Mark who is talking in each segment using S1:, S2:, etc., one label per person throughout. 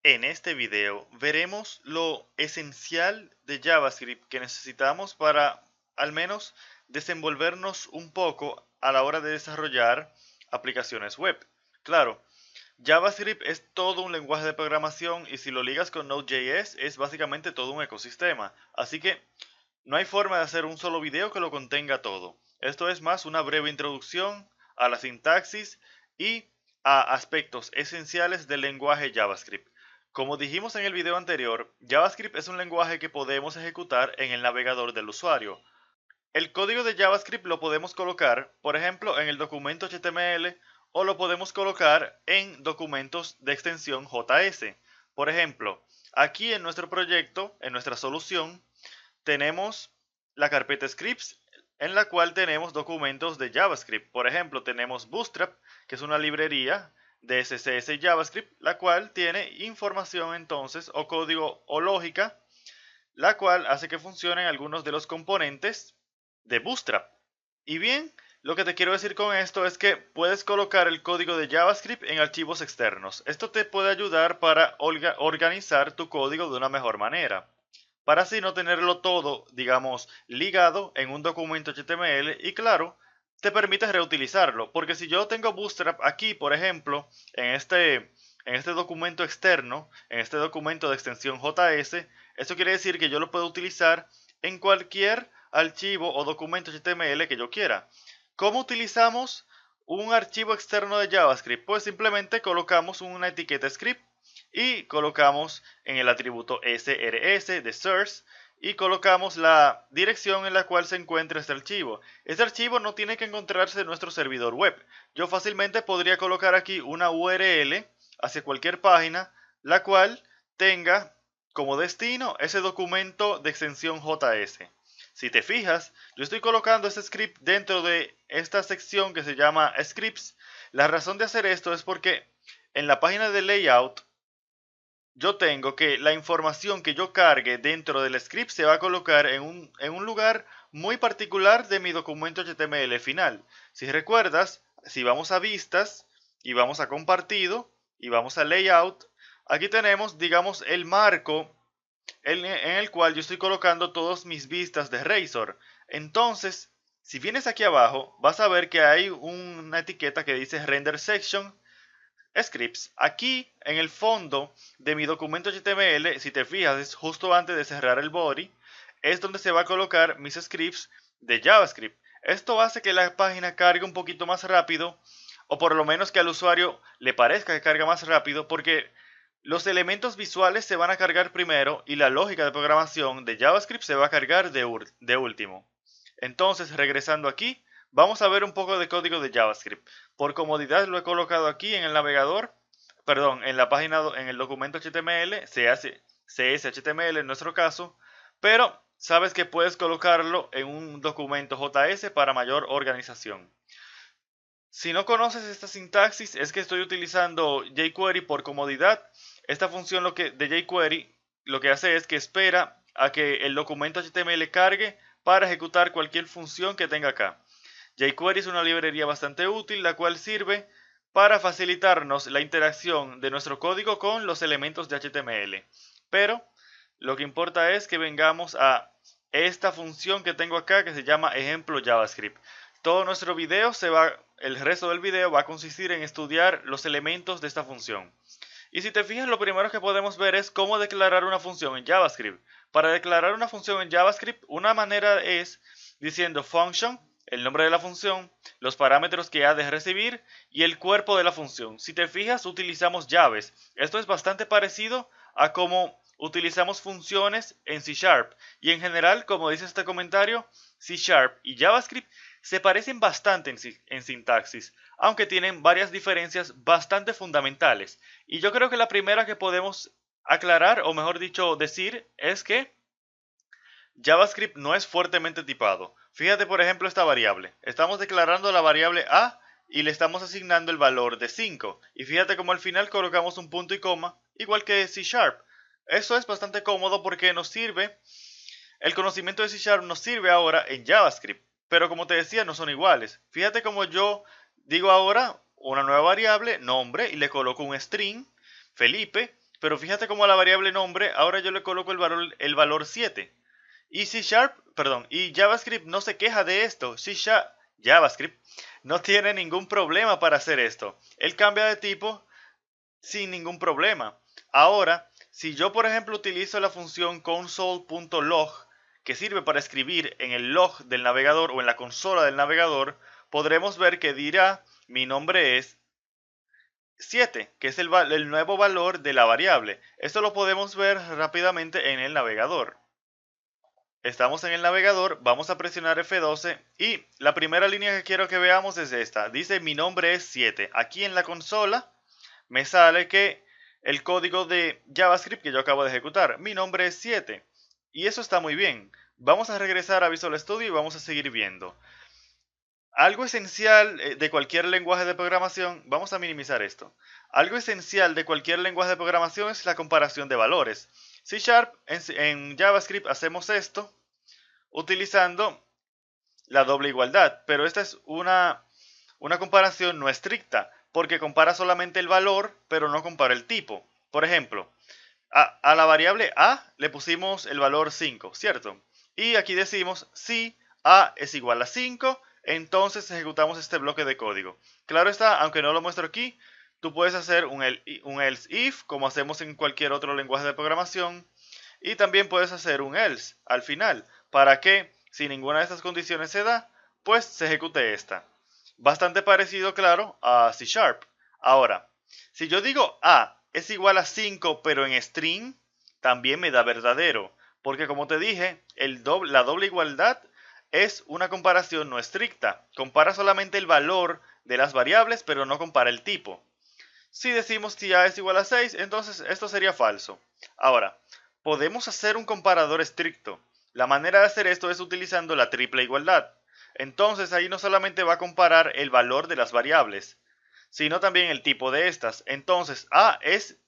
S1: En este video veremos lo esencial de JavaScript que necesitamos para al menos desenvolvernos un poco a la hora de desarrollar aplicaciones web. Claro, JavaScript es todo un lenguaje de programación y si lo ligas con Node.js es básicamente todo un ecosistema. Así que no hay forma de hacer un solo video que lo contenga todo. Esto es más una breve introducción a la sintaxis y a aspectos esenciales del lenguaje JavaScript. Como dijimos en el video anterior, JavaScript es un lenguaje que podemos ejecutar en el navegador del usuario. El código de JavaScript lo podemos colocar, por ejemplo, en el documento HTML o lo podemos colocar en documentos de extensión JS. Por ejemplo, aquí en nuestro proyecto, en nuestra solución, tenemos la carpeta scripts en la cual tenemos documentos de JavaScript. Por ejemplo, tenemos Bootstrap, que es una librería de CSS y JavaScript, la cual tiene información entonces o código o lógica, la cual hace que funcionen algunos de los componentes de Bootstrap. Y bien, lo que te quiero decir con esto es que puedes colocar el código de JavaScript en archivos externos. Esto te puede ayudar para organizar tu código de una mejor manera, para así no tenerlo todo, digamos, ligado en un documento HTML y claro, te permite reutilizarlo, porque si yo tengo Bootstrap aquí, por ejemplo, en este documento externo, en este documento de extensión JS, eso quiere decir que yo lo puedo utilizar en cualquier archivo o documento HTML que yo quiera. ¿Cómo utilizamos un archivo externo de JavaScript? Pues simplemente colocamos una etiqueta script y colocamos en el atributo srs de source y colocamos la dirección en la cual se encuentra este archivo. Este archivo no tiene que encontrarse en nuestro servidor web. Yo fácilmente podría colocar aquí una URL hacia cualquier página, la cual tenga como destino ese documento de extensión JS. Si te fijas, yo estoy colocando este script dentro de esta sección que se llama scripts. La razón de hacer esto es porque en la página de layout yo tengo que la información que yo cargue dentro del script se va a colocar en un lugar muy particular de mi documento HTML final. Si recuerdas, si vamos a vistas y vamos a compartido y vamos a layout, aquí tenemos, digamos, el marco en el cual yo estoy colocando todas mis vistas de Razor. Entonces, si vienes aquí abajo, vas a ver que hay una etiqueta que dice Render Section Scripts. Aquí en el fondo de mi documento HTML, si te fijas, es justo antes de cerrar el body, es donde se va a colocar mis scripts de JavaScript. Esto hace que la página cargue un poquito más rápido, o por lo menos que al usuario le parezca que carga más rápido, porque los elementos visuales se van a cargar primero y la lógica de programación de JavaScript se va a cargar de último. Entonces, regresando aquí, vamos a ver un poco de código de JavaScript. Por comodidad lo he colocado aquí en el navegador, perdón, en la página, en el documento HTML, CSHTML en nuestro caso, pero sabes que puedes colocarlo en un documento JS para mayor organización. Si no conoces esta sintaxis, es que estoy utilizando jQuery por comodidad. Esta función de jQuery lo que hace es que espera a que el documento HTML cargue para ejecutar cualquier función que tenga acá. jQuery es una librería bastante útil, la cual sirve para facilitarnos la interacción de nuestro código con los elementos de HTML. Pero lo que importa es que vengamos a esta función que tengo acá que se llama ejemplo JavaScript. Todo nuestro video el resto del video va a consistir en estudiar los elementos de esta función. Y si te fijas, lo primero que podemos ver es cómo declarar una función en JavaScript. Para declarar una función en JavaScript, una manera es diciendo function, el nombre de la función, los parámetros que ha de recibir y el cuerpo de la función. Si te fijas, utilizamos llaves. Esto es bastante parecido a cómo utilizamos funciones en C#. Y en general, como dice este comentario, C# y JavaScript se parecen bastante en sintaxis, aunque tienen varias diferencias bastante fundamentales. Y yo creo que la primera que podemos aclarar, o mejor dicho, decir, es que JavaScript no es fuertemente tipado. Fíjate por ejemplo esta variable. Estamos declarando la variable a y le estamos asignando el valor de 5. Y fíjate como al final colocamos un punto y coma, igual que C#. Eso es bastante cómodo porque nos sirve, el conocimiento de C# nos sirve ahora en JavaScript. Pero como te decía, no son iguales. Fíjate como yo digo ahora una nueva variable, nombre, y le coloco un string, Felipe. pero fíjate cómo a la variable nombre ahora yo le coloco el valor 7. Y y JavaScript no se queja de esto. JavaScript no tiene ningún problema para hacer esto. Él cambia de tipo sin ningún problema. Ahora, si yo por ejemplo utilizo la función console.log, que sirve para escribir en el log del navegador o en la consola del navegador, podremos ver que dirá mi nombre es 7, que es el nuevo valor de la variable. Esto lo podemos ver rápidamente en el navegador. Estamos en el navegador, vamos a presionar F12 y la primera línea que quiero que veamos es esta. Dice mi nombre es 7. Aquí en la consola me sale que el código de JavaScript que yo acabo de ejecutar, mi nombre es 7. Y eso está muy bien. Vamos a regresar a Visual Studio y vamos a seguir viendo. Algo esencial de cualquier lenguaje de programación, vamos a minimizar esto. Algo esencial de cualquier lenguaje de programación es la comparación de valores. C# en JavaScript hacemos esto utilizando la doble igualdad, pero esta es una comparación no estricta, porque compara solamente el valor, pero no compara el tipo. Por ejemplo, a la variable a le pusimos el valor 5, ¿cierto? Y aquí decimos si a es igual a 5, entonces ejecutamos este bloque de código. Claro está, aunque no lo muestro aquí, tú puedes hacer un else if, como hacemos en cualquier otro lenguaje de programación, y también puedes hacer un else al final, para que, si ninguna de estas condiciones se da, pues se ejecute esta. Bastante parecido, claro, a C#. Ahora, si yo digo a es igual a 5 pero en string, también me da verdadero, porque como te dije, la doble igualdad es una comparación no estricta. Compara solamente el valor de las variables, pero no compara el tipo. Si decimos si a es igual a 6, entonces esto sería falso. Ahora, podemos hacer un comparador estricto. La manera de hacer esto es utilizando la triple igualdad. Entonces ahí no solamente va a comparar el valor de las variables, sino también el tipo de estas. Entonces, a es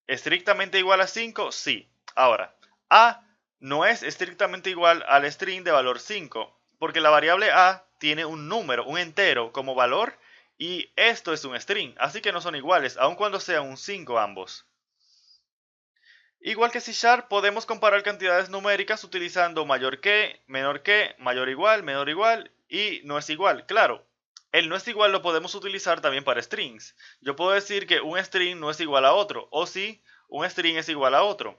S1: estrictamente igual a 5, sí. Ahora, a no es estrictamente igual al string de valor 5, porque la variable a tiene un número, un entero como valor, y esto es un string, así que no son iguales, aun cuando sean un 5 ambos. Igual que C# podemos comparar cantidades numéricas utilizando mayor que, mayor igual y no es igual. Claro, el no es igual lo podemos utilizar también para strings. Yo puedo decir que un string no es igual a otro, o si un string es igual a otro.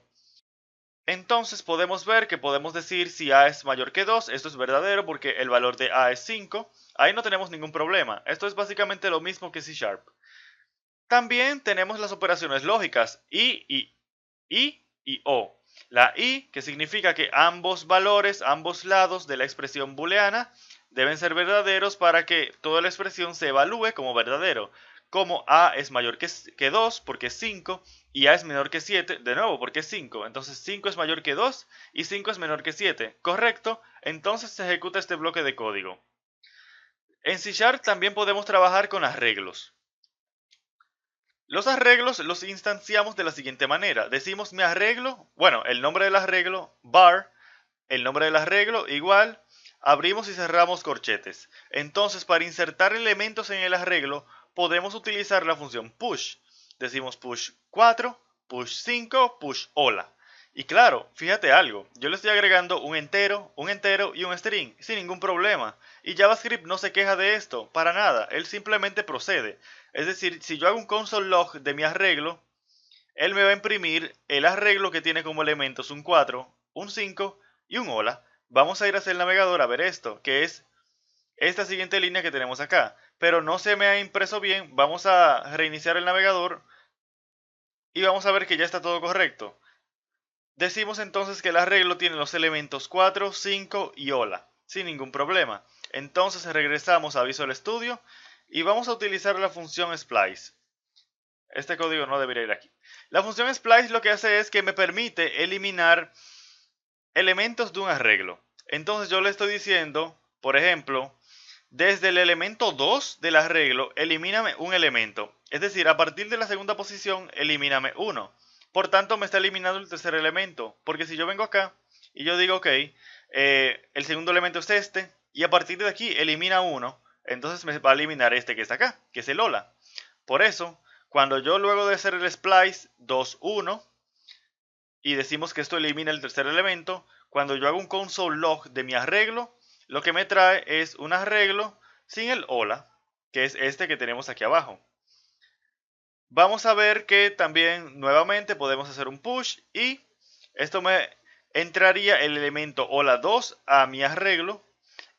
S1: Entonces podemos ver que podemos decir si a es mayor que 2, esto es verdadero porque el valor de a es 5. Ahí no tenemos ningún problema. Esto es básicamente lo mismo que C#. También tenemos las operaciones lógicas y o. La y, que significa que ambos valores, ambos lados de la expresión booleana deben ser verdaderos para que toda la expresión se evalúe como verdadero. Como a es mayor que 2 porque es 5 y a es menor que 7 de nuevo porque es 5. Entonces 5 es mayor que 2 y 5 es menor que 7. ¿Correcto? Entonces se ejecuta este bloque de código. En C# también podemos trabajar con arreglos. Los arreglos los instanciamos de la siguiente manera. Decimos mi arreglo, bueno, el nombre del arreglo, var, el nombre del arreglo igual, abrimos y cerramos corchetes. Entonces, para insertar elementos en el arreglo, podemos utilizar la función push. Decimos push 4, push 5, push hola. Y claro, fíjate algo, yo le estoy agregando un entero y un string, sin ningún problema. Y JavaScript no se queja de esto, para nada, él simplemente procede. Es decir, si yo hago un console log de mi arreglo, él me va a imprimir el arreglo que tiene como elementos un 4, un 5 y un hola. Vamos a ir hacia el navegador a ver esto, que es esta siguiente línea que tenemos acá. Pero no se me ha impreso bien, vamos a reiniciar el navegador y vamos a ver que ya está todo correcto. Decimos entonces que el arreglo tiene los elementos 4, 5 y hola, sin ningún problema. Entonces regresamos a Visual Studio y vamos a utilizar la función splice. Este código no debería ir aquí. La función splice lo que hace es que me permite eliminar elementos de un arreglo. Entonces yo le estoy diciendo, por ejemplo, desde el elemento 2 del arreglo, elimíname un elemento. Es decir, a partir de la segunda posición, elimíname uno. Por tanto, me está eliminando el tercer elemento. Porque si yo vengo acá y yo digo, ok, el segundo elemento es este, y a partir de aquí elimina uno, entonces me va a eliminar este que está acá, que es el hola. Por eso, cuando yo luego de hacer el splice 2, 1, y decimos que esto elimina el tercer elemento, cuando yo hago un console log de mi arreglo, lo que me trae es un arreglo sin el hola, que es este que tenemos aquí abajo. Vamos a ver que también nuevamente podemos hacer un push y esto me entraría el elemento hola 2 a mi arreglo,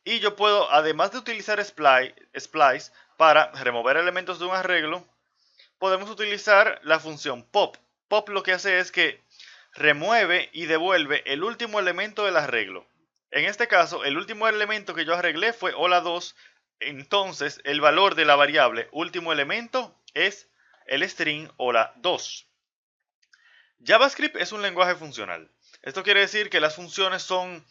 S1: y yo puedo, además de utilizar splice para remover elementos de un arreglo, podemos utilizar la función pop. Pop lo que hace es que remueve y devuelve el último elemento del arreglo. En este caso, el último elemento que yo arreglé fue hola 2, entonces el valor de la variable último elemento es el string hola 2. JavaScript es un lenguaje funcional. Esto quiere decir que las funciones son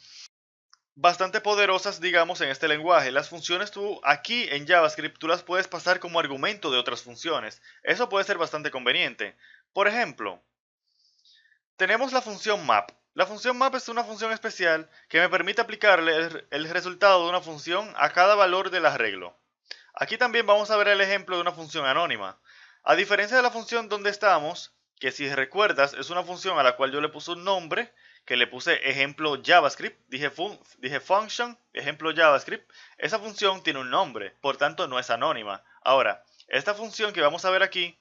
S1: bastante poderosas, digamos, en este lenguaje. Las funciones tú aquí en JavaScript tú las puedes pasar como argumento de otras funciones. Eso puede ser bastante conveniente. Por ejemplo, tenemos la función map. La función map es una función especial que me permite aplicarle el resultado de una función a cada valor del arreglo. Aquí también vamos a ver el ejemplo de una función anónima. A diferencia de la función donde estamos, que si recuerdas es una función a la cual yo le puse un nombre, que le puse ejemplo JavaScript, dije function, ejemplo JavaScript, esa función tiene un nombre, por tanto no es anónima. Ahora, esta función que vamos a ver aquí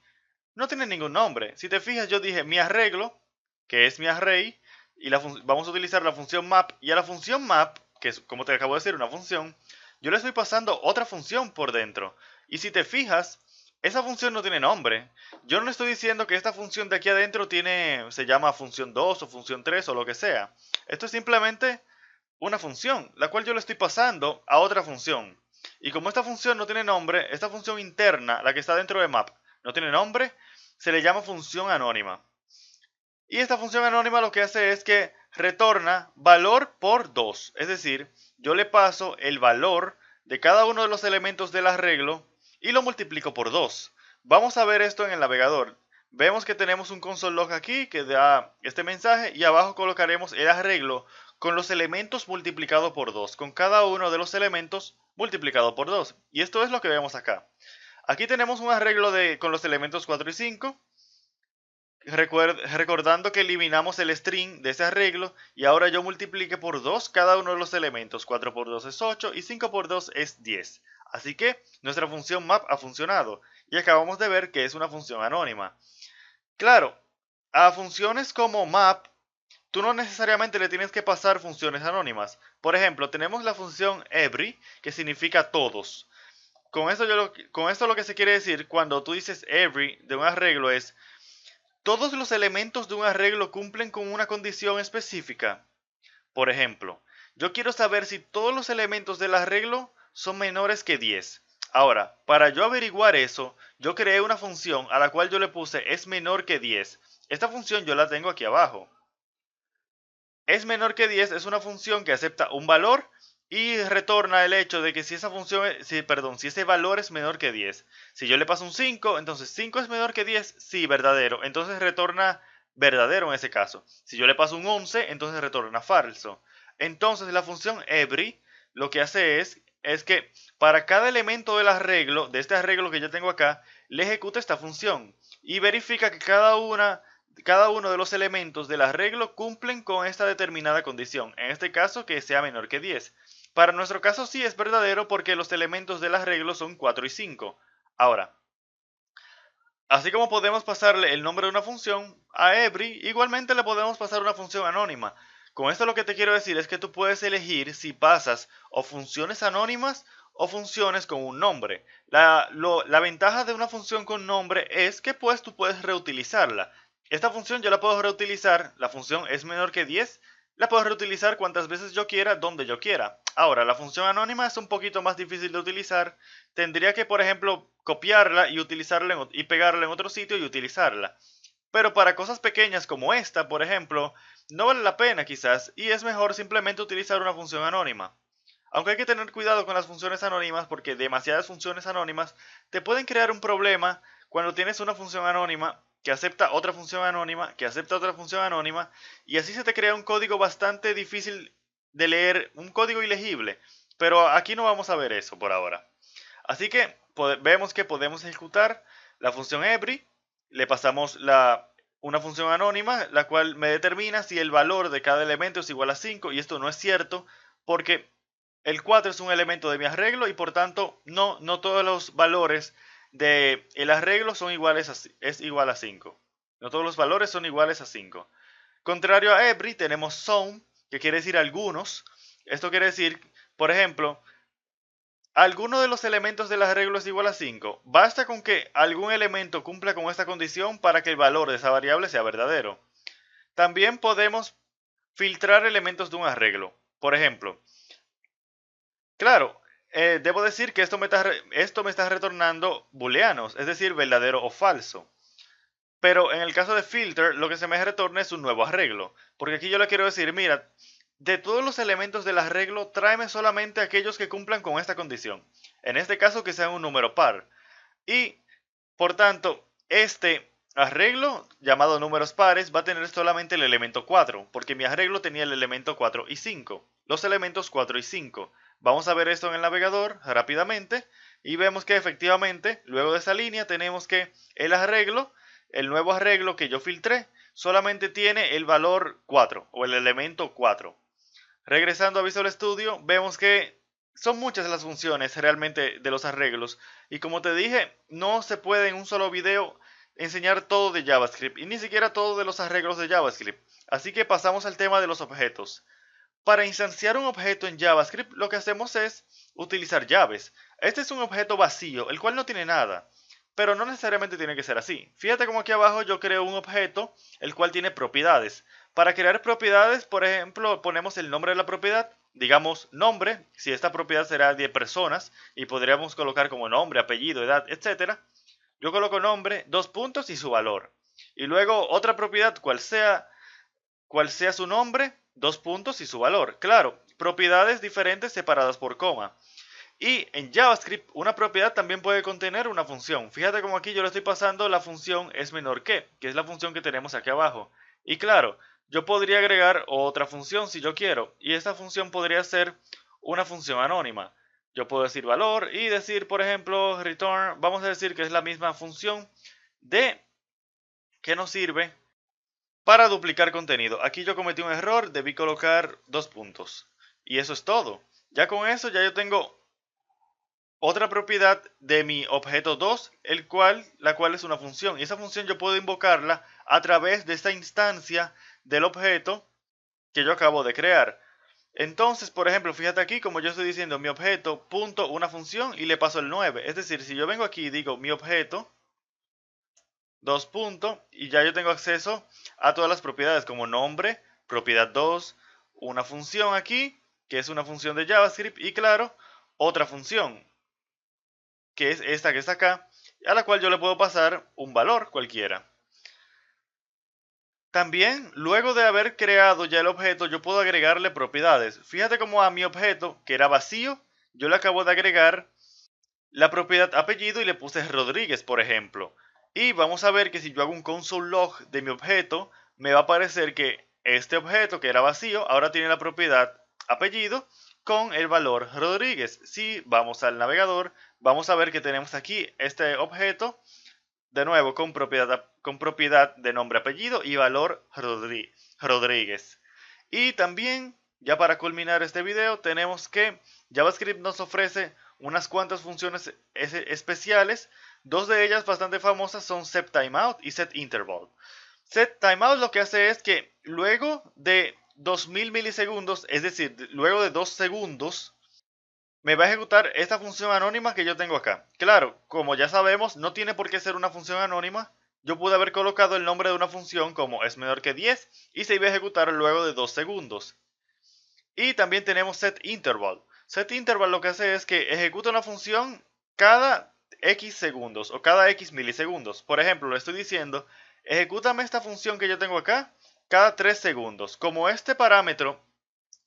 S1: no tiene ningún nombre. Si te fijas, yo dije mi arreglo, que es mi array, y vamos a utilizar la función map, y a la función map, que es como te acabo de decir, una función, yo le estoy pasando otra función por dentro. Y si te fijas, esa función no tiene nombre. Yo no estoy diciendo que esta función de aquí adentro se llama función 2 o función 3 o lo que sea. Esto es simplemente una función, la cual yo le estoy pasando a otra función. Y como esta función no tiene nombre, esta función interna, la que está dentro de map, no tiene nombre, se le llama función anónima. Y esta función anónima lo que hace es que retorna valor por 2. Es decir, yo le paso el valor de cada uno de los elementos del arreglo y lo multiplico por 2. Vamos a ver esto en el navegador. Vemos que tenemos un console log aquí que da este mensaje y abajo colocaremos el arreglo con los elementos multiplicado por 2. Con cada uno de los elementos multiplicado por 2. Y esto es lo que vemos acá. Aquí tenemos un arreglo con los elementos 4 y 5. Recordando que eliminamos el string de ese arreglo y ahora yo multiplique por 2 cada uno de los elementos. 4 por 2 es 8 y 5 por 2 es 10. Así que nuestra función map ha funcionado y acabamos de ver que es una función anónima. Claro, a funciones como map tú no necesariamente le tienes que pasar funciones anónimas. Por ejemplo, tenemos la función every, que significa todos. Con esto lo que se quiere decir cuando tú dices every de un arreglo es todos los elementos de un arreglo cumplen con una condición específica. Por ejemplo, yo quiero saber si todos los elementos del arreglo son menores que 10. Ahora, para yo averiguar eso, yo creé una función a la cual yo le puse es menor que 10. Esta función yo la tengo aquí abajo. Es menor que 10 es una función que acepta un valor y retorna el hecho de que si esa función, si ese valor es menor que 10. Si yo le paso un 5, entonces 5 es menor que 10, sí, verdadero. Entonces retorna verdadero en ese caso. Si yo le paso un 11, entonces retorna falso. Entonces la función every lo que hace es que para cada elemento del arreglo, de este arreglo que yo tengo acá, le ejecuta esta función y verifica que cada uno de los elementos del arreglo cumplen con esta determinada condición, en este caso que sea menor que 10. Para nuestro caso sí es verdadero porque los elementos del arreglo son 4 y 5. Ahora, así como podemos pasarle el nombre de una función a every, igualmente le podemos pasar una función anónima. Con esto lo que te quiero decir es que tú puedes elegir si pasas o funciones anónimas o funciones con un nombre. La ventaja de una función con nombre es que pues tú puedes reutilizarla. Esta función yo la puedo reutilizar, la función es menor que 10, la puedo reutilizar cuantas veces yo quiera, donde yo quiera. Ahora, la función anónima es un poquito más difícil de utilizar. Tendría que, por ejemplo, copiarla y utilizarla y pegarla en otro sitio y utilizarla. Pero para cosas pequeñas como esta, por ejemplo, no vale la pena quizás y es mejor simplemente utilizar una función anónima. Aunque hay que tener cuidado con las funciones anónimas porque demasiadas funciones anónimas te pueden crear un problema cuando tienes una función anónima que acepta otra función anónima, que acepta otra función anónima, y así se te crea un código bastante difícil de leer, un código ilegible. Pero aquí no vamos a ver eso por ahora. Así que vemos que podemos ejecutar la función every le pasamos una función anónima, la cual me determina si el valor de cada elemento es igual a 5, y esto no es cierto porque el 4 es un elemento de mi arreglo y por tanto no todos los valores del arreglo son es igual a 5. No todos los valores son iguales a 5. Contrario a every, tenemos some, que quiere decir algunos. Esto quiere decir, por ejemplo, alguno de los elementos del arreglo es igual a 5. Basta con que algún elemento cumpla con esta condición para que el valor de esa variable sea verdadero. También podemos filtrar elementos de un arreglo. Por ejemplo, claro, debo decir que esto me está retornando booleanos, es decir, verdadero o falso. Pero en el caso de filter, lo que se me retorna es un nuevo arreglo. Porque aquí yo le quiero decir, mira, de todos los elementos del arreglo, tráeme solamente aquellos que cumplan con esta condición. En este caso, que sean un número par. Y, por tanto, este arreglo, llamado números pares, va a tener solamente el elemento 4, porque mi arreglo tenía el elemento 4 y 5. Los elementos 4 y 5. Vamos a ver esto en el navegador rápidamente y vemos que efectivamente, luego de esa línea, tenemos que el nuevo arreglo que yo filtré, solamente tiene el valor 4 o el elemento 4. Regresando a Visual Studio, vemos que son muchas las funciones realmente de los arreglos. Y como te dije, no se puede en un solo video enseñar todo de JavaScript y ni siquiera todo de los arreglos de JavaScript. Así que pasamos al tema de los objetos. Para instanciar un objeto en JavaScript, lo que hacemos es utilizar llaves. Este es un objeto vacío, el cual no tiene nada. Pero no necesariamente tiene que ser así. Fíjate como aquí abajo yo creo un objeto, el cual tiene propiedades. Para crear propiedades, por ejemplo, ponemos el nombre de la propiedad, digamos nombre, si esta propiedad será de personas, y podríamos colocar como nombre, apellido, edad, etc. Yo coloco nombre, dos puntos y su valor. Y luego otra propiedad, cual sea su nombre, dos puntos y su valor. Claro, propiedades diferentes separadas por coma. Y en JavaScript una propiedad también puede contener una función. Fíjate como aquí yo le estoy pasando la función es menor que es la función que tenemos aquí abajo. Y claro, yo podría agregar otra función si yo quiero. Y esta función podría ser una función anónima. Yo puedo decir valor y decir, por ejemplo, return. Vamos a decir que es la misma función que nos sirve para duplicar contenido. Aquí yo cometí un error, debí colocar dos puntos. Y eso es todo. Ya con eso ya yo tengo otra propiedad de mi objeto 2, la cual es una función. Y esa función yo puedo invocarla a través de esta instancia del objeto que yo acabo de crear. Entonces, por ejemplo, fíjate aquí como yo estoy diciendo mi objeto punto una función y le paso el 9. Es decir, si yo vengo aquí y digo mi objeto 2 puntos y ya yo tengo acceso a todas las propiedades como nombre, propiedad 2, una función aquí que es una función de JavaScript y claro, otra función que es esta que está acá, a la cual yo le puedo pasar un valor cualquiera. También, luego de haber creado ya el objeto, yo puedo agregarle propiedades. Fíjate como a mi objeto, que era vacío, yo le acabo de agregar la propiedad apellido y le puse Rodríguez, por ejemplo. Y vamos a ver que si yo hago un console log de mi objeto, me va a aparecer que este objeto, que era vacío, ahora tiene la propiedad apellido con el valor Rodríguez. Si vamos al navegador, vamos a ver que tenemos aquí este objeto, de nuevo con propiedad de nombre, apellido y valor Rodríguez. Y también, ya para culminar este video, tenemos que JavaScript nos ofrece unas cuantas funciones especiales. Dos de ellas bastante famosas son setTimeout y setInterval. SetTimeout lo que hace es que luego de 2000 milisegundos, es decir, luego de 2 segundos, me va a ejecutar esta función anónima que yo tengo acá. Claro, como ya sabemos, no tiene por qué ser una función anónima. Yo pude haber colocado el nombre de una función como es menor que 10 y se iba a ejecutar luego de 2 segundos. Y también tenemos setInterval. SetInterval lo que hace es que ejecuta una función cada X segundos o cada X milisegundos. Por ejemplo, le estoy diciendo, ejecútame esta función que yo tengo acá cada 3 segundos. Como este parámetro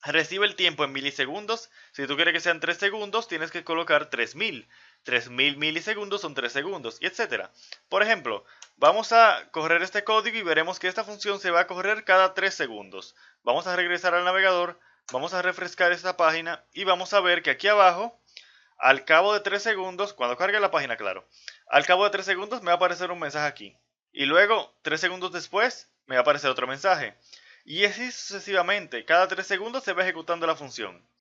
S1: recibe el tiempo en milisegundos, si tú quieres que sean 3 segundos, tienes que colocar 3000. 3000 milisegundos son 3 segundos, y etcétera. Por ejemplo, vamos a correr este código y veremos que esta función se va a correr cada 3 segundos. Vamos a regresar al navegador, vamos a refrescar esta página y vamos a ver que aquí abajo, al cabo de 3 segundos, cuando cargue la página, claro, al cabo de 3 segundos me va a aparecer un mensaje aquí. Y luego, 3 segundos después, me va a aparecer otro mensaje. Y así sucesivamente, cada 3 segundos se va ejecutando la función.